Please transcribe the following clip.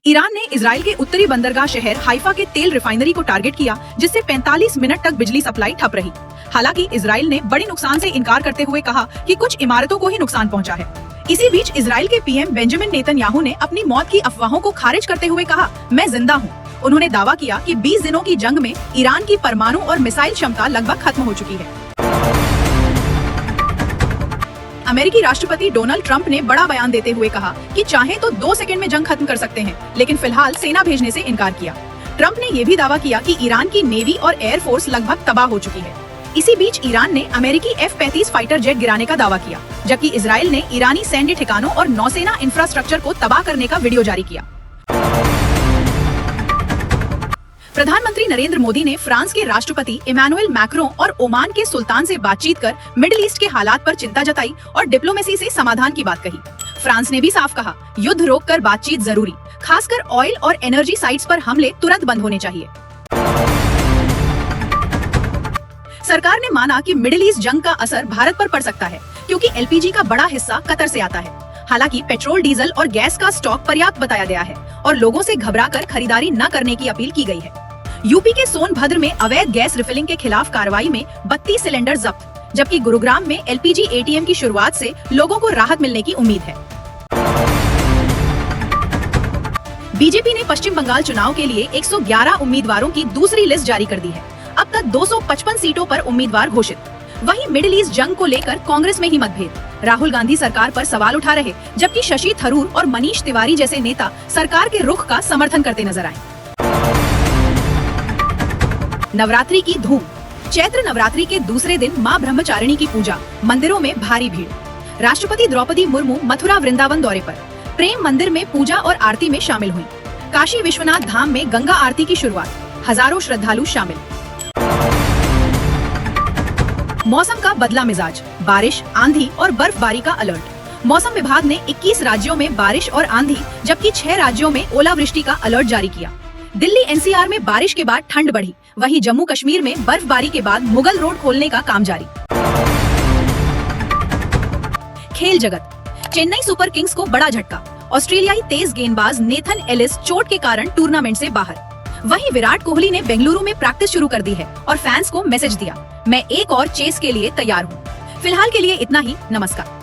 Iran ने Israel के उत्तरी बंदरगाह शहर हाइफा के तेल रिफाइनरी को टारगेट किया, जिससे 45 मिनट तक बिजली सप्लाई ठप रही। हालांकि इजराइल ने बड़े नुकसान से इनकार करते हुए कहा कि कुछ इमारतों को ही नुकसान पहुंचा है। इसी बीच इजराइल के पीएम बेंजामिन नेतन्याहू ने अपनी मौत की अफवाहों को खारिज करते हुए कहा, मैं जिंदा हूँ। उन्होंने दावा किया कि 20 दिनों की जंग में ईरान की परमाणु और मिसाइल क्षमता लगभग खत्म हो चुकी है। अमेरिकी राष्ट्रपति डोनाल्ड ट्रंप ने बड़ा बयान देते हुए कहा कि चाहे तो 2 सेकंड में जंग खत्म कर सकते हैं, लेकिन फिलहाल सेना भेजने से इनकार किया। ट्रंप ने ये भी दावा किया कि ईरान की नेवी और एयरफोर्स लगभग तबाह हो चुकी है। इसी बीच ईरान ने अमेरिकी F-35 फाइटर जेट गिराने का दावा किया, जबकि इजराइल ने ईरानी सैन्य ठिकानों और नौसेना इंफ्रास्ट्रक्चर को तबाह करने का वीडियो जारी किया। प्रधानमंत्री नरेंद्र मोदी ने फ्रांस के राष्ट्रपति इमैनुअल मैक्रों और ओमान के सुल्तान से बातचीत कर मिडिल ईस्ट के हालात पर चिंता जताई और डिप्लोमेसी से समाधान की बात कही। फ्रांस ने भी साफ कहा, युद्ध रोककर बातचीत जरूरी, खासकर ऑयल और एनर्जी साइट्स पर हमले तुरंत बंद होने चाहिए। सरकार ने माना कि मिडिल ईस्ट जंग का असर भारत पर पड़ सकता है, क्योंकि एलपीजी का बड़ा हिस्सा कतर से आता है। हालांकि पेट्रोल, डीजल और गैस का स्टॉक पर्याप्त बताया गया है और लोगों से घबराकर खरीदारी न करने की अपील की गई है। यूपी के सोनभद्र में अवैध गैस रिफिलिंग के खिलाफ कार्रवाई में 32 सिलेंडर जब्त, जबकि गुरुग्राम में एलपीजी एटीएम की शुरुआत से लोगों को राहत मिलने की उम्मीद है। बीजेपी ने पश्चिम बंगाल चुनाव के लिए 111 उम्मीदवारों की दूसरी लिस्ट जारी कर दी है। अब तक 255 सीटों पर उम्मीदवार घोषित। वहीं मिडिल ईस्ट जंग को लेकर कांग्रेस में ही मतभेद। राहुल गांधी सरकार पर सवाल उठा रहे, जबकि शशि थरूर और मनीष तिवारी जैसे नेता सरकार के रुख का समर्थन करते नजर आए। नवरात्रि की धूम। चैत्र नवरात्रि के दूसरे दिन मां ब्रह्मचारिणी की पूजा, मंदिरों में भारी भीड़। राष्ट्रपति द्रौपदी मुर्मू मथुरा वृंदावन दौरे पर, प्रेम मंदिर में पूजा और आरती में शामिल हुई। काशी विश्वनाथ धाम में गंगा आरती की शुरुआत, हजारों श्रद्धालु शामिल। मौसम का बदला मिजाज, बारिश, आंधी और बर्फबारी का अलर्ट। मौसम विभाग ने 21 राज्यों में बारिश और आंधी, जबकि 6 राज्यों में ओलावृष्टि का अलर्ट जारी किया। दिल्ली एनसीआर में बारिश के बाद ठंड बढ़ी, वहीं जम्मू कश्मीर में बर्फबारी के बाद मुगल रोड खोलने का काम जारी। खेल जगत। चेन्नई सुपर किंग्स को बड़ा झटका, ऑस्ट्रेलियाई तेज गेंदबाज नेथन एलिस चोट के कारण टूर्नामेंट से बाहर। वहीं विराट कोहली ने बेंगलुरु में प्रैक्टिस शुरू कर दी है और फैंस को मैसेज दिया, मैं एक और चेस के लिए तैयार हूँ। फिलहाल के लिए इतना ही, नमस्कार।